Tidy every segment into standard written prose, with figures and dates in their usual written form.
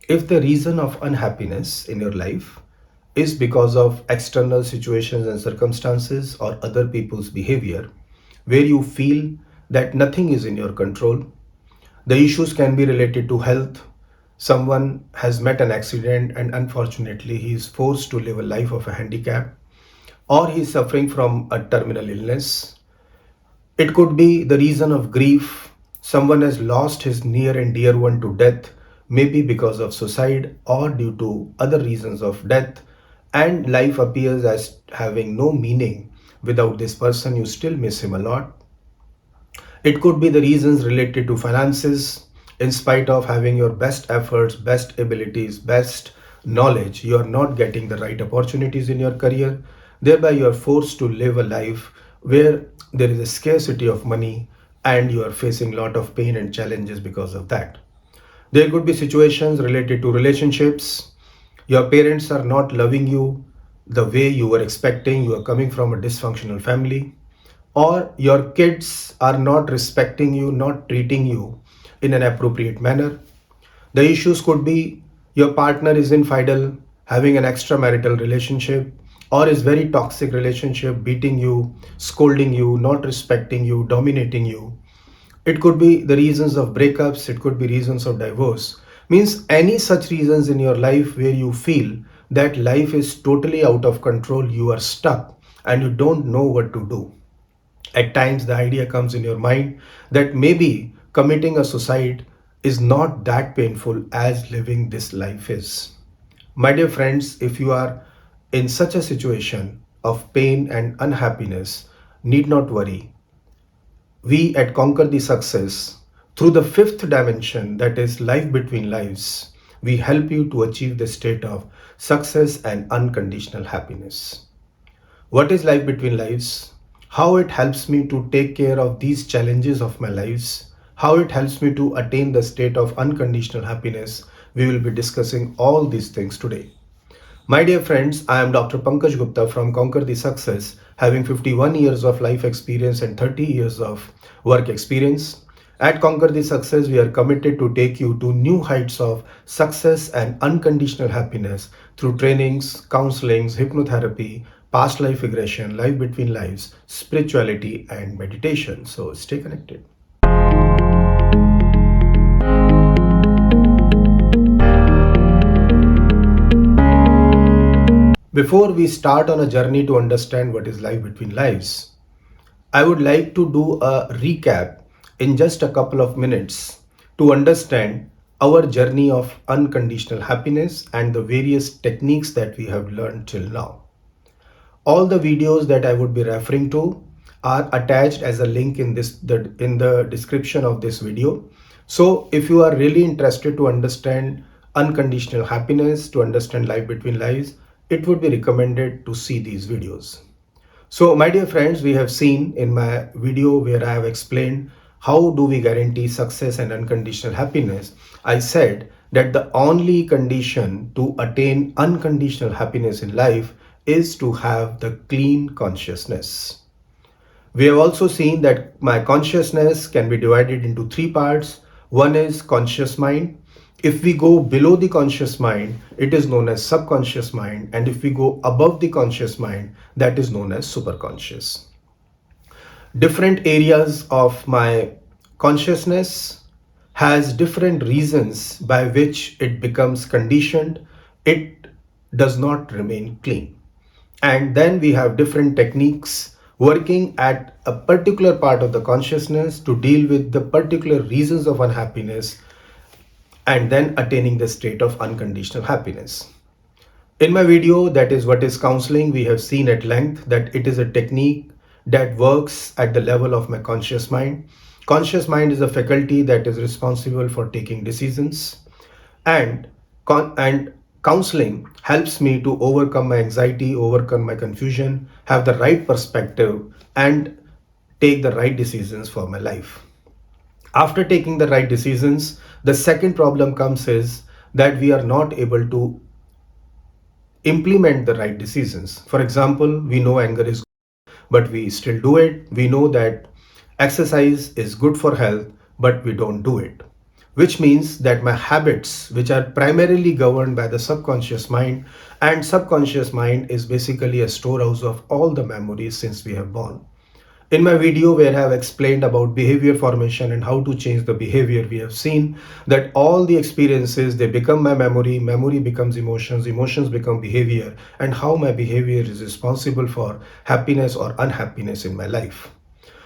If the reason of unhappiness in your life is because of external situations and circumstances or other people's behavior, where you feel that nothing is in your control, the issues can be related to health. Someone has met an accident and unfortunately he is forced to live a life of a handicap, or he is suffering from a terminal illness. It could be the reason of grief. Someone has lost his near and dear one to death, maybe because of suicide or due to other reasons of death, and life appears as having no meaning. Without this person, you still miss him a lot. It could be the reasons related to finances. In spite of having your best efforts, best abilities, best knowledge, you are not getting the right opportunities in your career. Thereby, you are forced to live a life where there is a scarcity of money and you are facing a lot of pain and challenges because of that. There could be situations related to relationships. Your parents are not loving you the way you were expecting. You are coming from a dysfunctional family, or your kids are not respecting you, not treating you in an appropriate manner. The issues could be your partner is infidel, having an extramarital relationship, or is very toxic relationship, beating you, scolding you, not respecting you, dominating you. It could be the reasons of breakups, it could be reasons of divorce. Means any such reasons in your life where you feel that life is totally out of control, you are stuck and you don't know what to do. At times, the idea comes in your mind that maybe committing a suicide is not that painful as living this life is. My dear friends, if you are in such a situation of pain and unhappiness, need not worry. We at Conquer the Success, through the fifth dimension, that is life between lives, we help you to achieve the state of success and unconditional happiness. What is life between lives? How it helps me to take care of these challenges of my lives? How it helps me to attain the state of unconditional happiness? We will be discussing all these things today. My dear friends, I am Dr. Pankaj Gupta from Conquer the Success, having 51 years of life experience and 30 years of work experience. At Conquer the Success, we are committed to take you to new heights of success and unconditional happiness through trainings, counselings, hypnotherapy, past life regression, life between lives, spirituality, and meditation. So stay connected. Before we start on a journey to understand what is life between lives, I would like to do a recap in just a couple of minutes to understand our journey of unconditional happiness and the various techniques that we have learned till now. All the videos that I would be referring to are attached as a link in in the description of this video. So if you are really interested to understand unconditional happiness, to understand life between lives, it would be recommended to see these videos. So my dear friends, we have seen in my video where I have explained how do we guarantee success and unconditional happiness. I said that the only condition to attain unconditional happiness in life is to have the clean consciousness. We have also seen that my consciousness can be divided into three parts. One is conscious mind. If we go below the conscious mind, it is known as subconscious mind. And if we go above the conscious mind, that is known as superconscious. Different areas of my consciousness has different reasons by which it becomes conditioned. It does not remain clean. And then we have different techniques working at a particular part of the consciousness to deal with the particular reasons of unhappiness and then attaining the state of unconditional happiness. In my video, that is what is counseling, we have seen at length that it is a technique that works at the level of my conscious mind. Conscious mind is a faculty that is responsible for taking decisions, and and counseling helps me to overcome my anxiety, overcome my confusion, have the right perspective, and take the right decisions for my life. After taking the right decisions, the second problem comes is that we are not able to implement the right decisions. For example, we know anger is good, but we still do it. We know that exercise is good for health, but we don't do it. which means that my habits, which are primarily governed by the subconscious mind, and subconscious mind is basically a storehouse of all the memories since we have born. In my video where I have explained about behavior formation and how to change the behavior, we have seen that all the experiences, they become my memory, memory becomes emotions, emotions become behavior, and how my behavior is responsible for happiness or unhappiness in my life.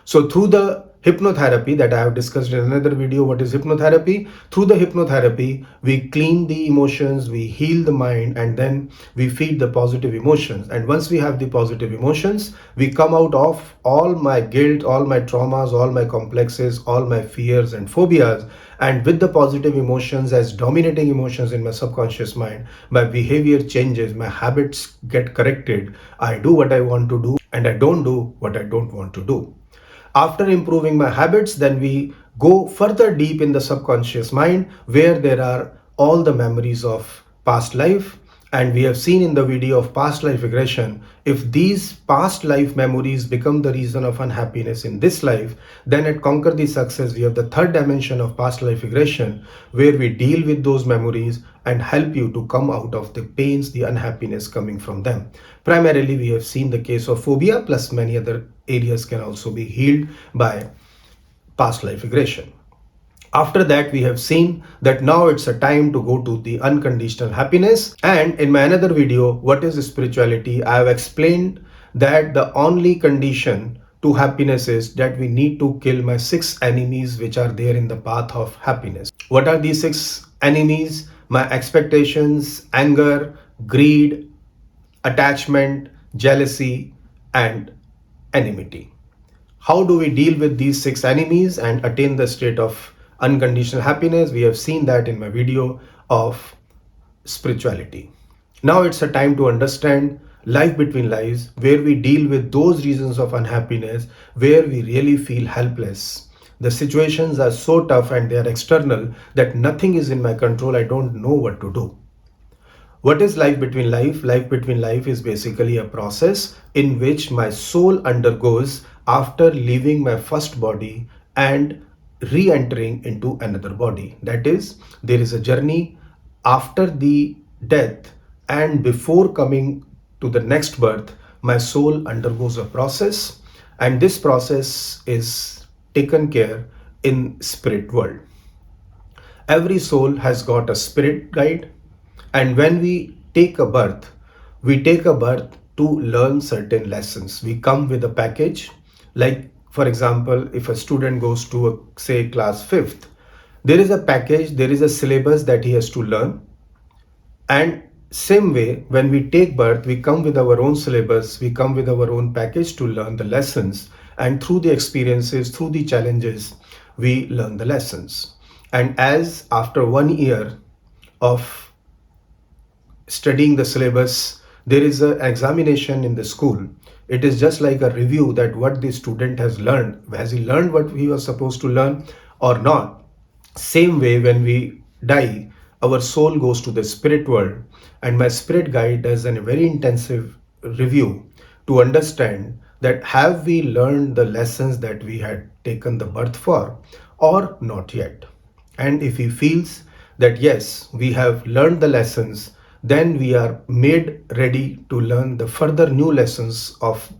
So through the hypnotherapy that I have discussed in another video, what is hypnotherapy? Through the hypnotherapy, we clean the emotions, we heal the mind, and then we feed the positive emotions. And once we have the positive emotions, we come out of all my guilt, all my traumas, all my complexes, all my fears and phobias. And with the positive emotions as dominating emotions in my subconscious mind, my behavior changes, my habits get corrected. I do what I want to do and I don't do what I don't want to do. After improving my habits, then we go further deep in the subconscious mind where there are all the memories of past life. And we have seen in the video of past life regression, if these past life memories become the reason of unhappiness in this life, then at Conquer the Success, we have the third dimension of past life regression where we deal with those memories and help you to come out of the pains, the unhappiness coming from them. Primarily, we have seen the case of phobia, plus many other areas can also be healed by past life regression. After that, we have seen that now it's a time to go to the unconditional happiness. And in my another video, what is spirituality? I have explained that the only condition to happiness is that we need to kill my 6 enemies which are there in the path of happiness. What are these 6 enemies? My expectations, anger, greed, attachment, jealousy, and enmity. How do we deal with these 6 enemies and attain the state of unconditional happiness? We have seen that in my video of spirituality. Now it's a time to understand life between lives, where we deal with those reasons of unhappiness where we really feel helpless. The situations are so tough and they are external that nothing is in my control. I don't know what to do. What is life between life? Life between life is basically a process in which my soul undergoes after leaving my first body and re entering into another body. That is, there is a journey after the death and before coming to the next birth. My soul undergoes a process, and this process is taken care in spirit world. Every soul has got a spirit guide, and when we take a birth, we take a birth to learn certain lessons. We come with a package. Like, for example, if a student goes to say class 5th, there is a package, there is a syllabus that he has to learn. And same way, when we take birth, we come with our own syllabus, we come with our own package to learn the lessons. And through the experiences, through the challenges, we learn the lessons. And as after 1 year of studying the syllabus, there is an examination in the school. It is just like a review that what the student has learned. Has he learned what he was supposed to learn or not? Same way, when we die, our soul goes to the spirit world, and my spirit guide does a very intensive review to understand that have we learned the lessons that we had taken the birth for or not yet. And if he feels that yes, we have learned the lessons, then we are made ready to learn the further new lessons of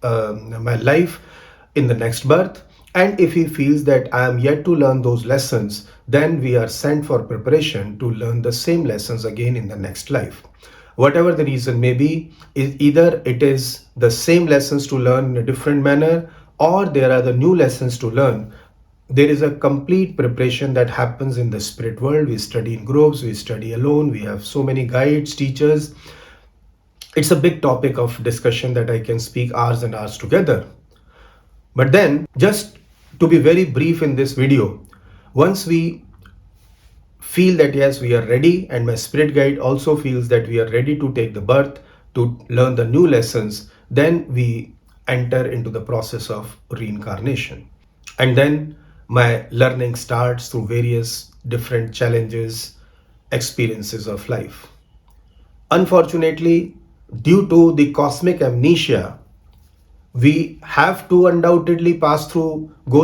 my life in the next birth. And if he feels that I am yet to learn those lessons, then we are sent for preparation to learn the same lessons again in the next life. Whatever the reason may be, either it is the same lessons to learn in a different manner, or there are the new lessons to learn. There is a complete preparation that happens in the spirit world. We study in groups, we study alone, we have so many guides, teachers. It's a big topic of discussion that I can speak hours and hours together. But then, just to be very brief in this video, once we feel that yes, we are ready, and my spirit guide also feels that we are ready to take the birth, to learn the new lessons, then we enter into the process of reincarnation. And then my learning starts through various different challenges, experiences of life. Unfortunately, due to the cosmic amnesia, We have to undoubtedly go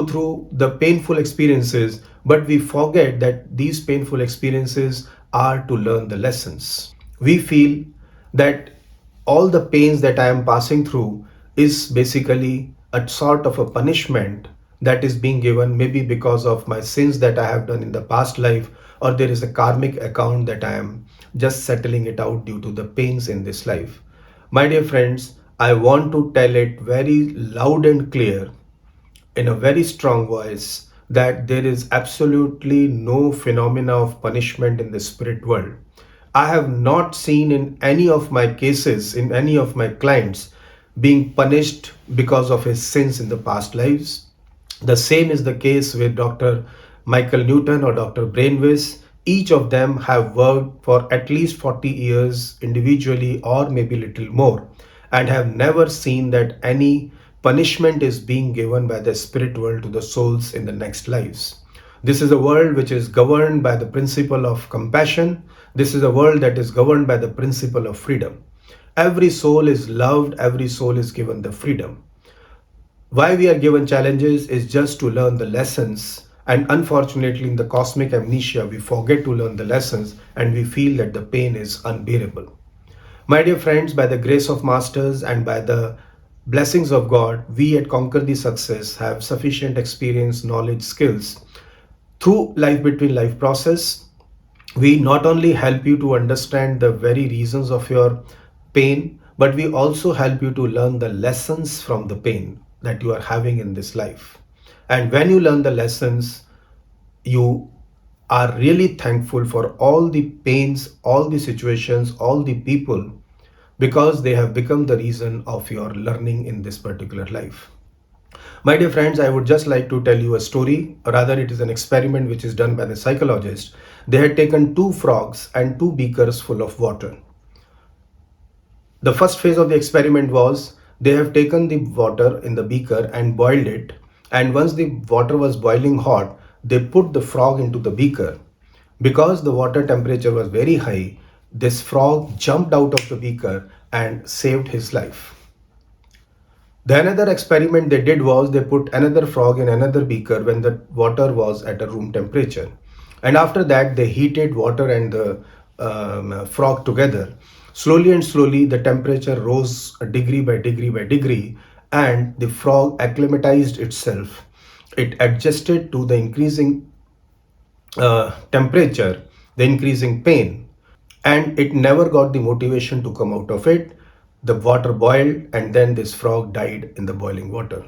through the painful experiences, but we forget that these painful experiences are to learn the lessons. We feel that all the pains that I am passing through is basically a sort of a punishment that is being given, maybe because of my sins that I have done in the past life, or there is a karmic account that I am just settling it out due to the pains in this life. My dear friends, I want to tell it very loud and clear in a very strong voice that there is absolutely no phenomena of punishment in the spirit world. I have not seen in any of my cases, in any of my clients, being punished because of his sins in the past lives. The same is the case with Dr. Michael Newton or Dr. Brainways. Each of them have worked for at least 40 years individually or maybe little more, and have never seen that any punishment is being given by the spirit world to the souls in the next lives. This is a world which is governed by the principle of compassion. This is a world that is governed by the principle of freedom. Every soul is loved, every soul is given the freedom. Why we are given challenges is just to learn the lessons. And unfortunately, in the cosmic amnesia, we forget to learn the lessons and we feel that the pain is unbearable. My dear friends, by the grace of Masters and by the blessings of God, we at Conquer the Success have sufficient experience, knowledge, skills. Through Life Between Life process, we not only help you to understand the very reasons of your pain, but we also help you to learn the lessons from the pain that you are having in this life. And when you learn the lessons, you are really thankful for all the pains, all the situations, all the people, because they have become the reason of your learning in this particular life. My dear friends, I would just like to tell you a story, or rather, it is an experiment which is done by the psychologist. They had taken two frogs and two beakers full of water. The first phase of the experiment was they have taken the water in the beaker and boiled it, and once the water was boiling hot, they put the frog into the beaker. Because the water temperature was very high, this frog jumped out of the beaker and saved his life. The another experiment they did was they put another frog in another beaker when the water was at a room temperature. And after that, they heated water and the frog together. Slowly and slowly, the temperature rose degree by degree by degree, and the frog acclimatized itself. It adjusted to the increasing temperature, the increasing pain, and it never got the motivation to come out of it. The water boiled, and then this frog died in the boiling water.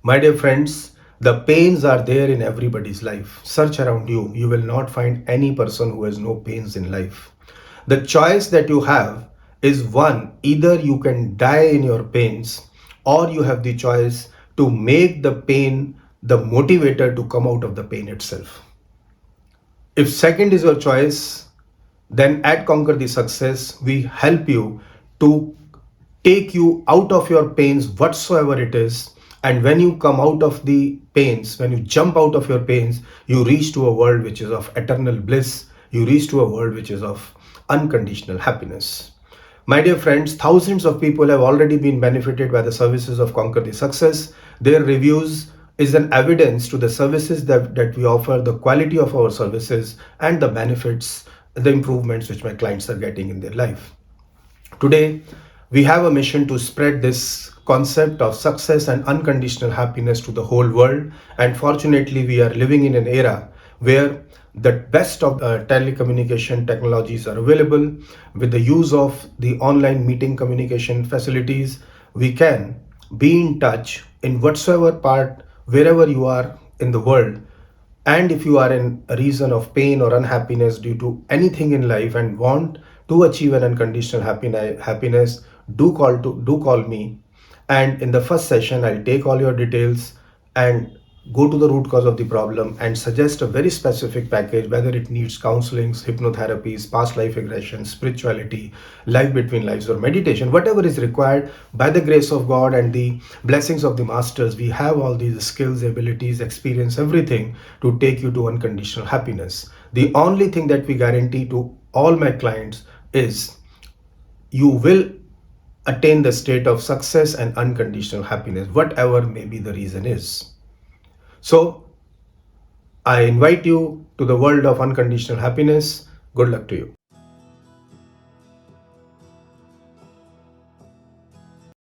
My dear friends, the pains are there in everybody's life. Search around you, you will not find any person who has no pains in life. The choice that you have is one: either you can die in your pains, or you have the choice to make the pain the motivator to come out of the pain itself. If second is your choice, then at Conquer the Success, we help you to take you out of your pains, whatsoever it is. And when you come out of the pains, when you jump out of your pains, you reach to a world which is of eternal bliss. You reach to a world which is of unconditional happiness. My dear friends, thousands of people have already been benefited by the services of Conquer the Success. Their reviews is an evidence to the services that we offer, the quality of our services, and the benefits, the improvements which my clients are getting in their life. Today, we have a mission to spread this concept of success and unconditional happiness to the whole world. And fortunately, we are living in an era where the best of telecommunication technologies are available. With the use of the online meeting communication facilities, we can be in touch in whatsoever part, wherever you are in the world. And if you are in a reason of pain or unhappiness due to anything in life and want to achieve an unconditional happiness, do call me. And in the first session, I'll take all your details and go to the root cause of the problem and suggest a very specific package, whether it needs counselings, hypnotherapies, past life regression, spirituality, life between lives, or meditation, whatever is required. By the grace of God and the blessings of the masters, we have all these skills, abilities, experience, everything to take you to unconditional happiness. The only thing that we guarantee to all my clients is you will attain the state of success and unconditional happiness, whatever maybe the reason is. So, I invite you to the world of unconditional happiness. Good luck to you.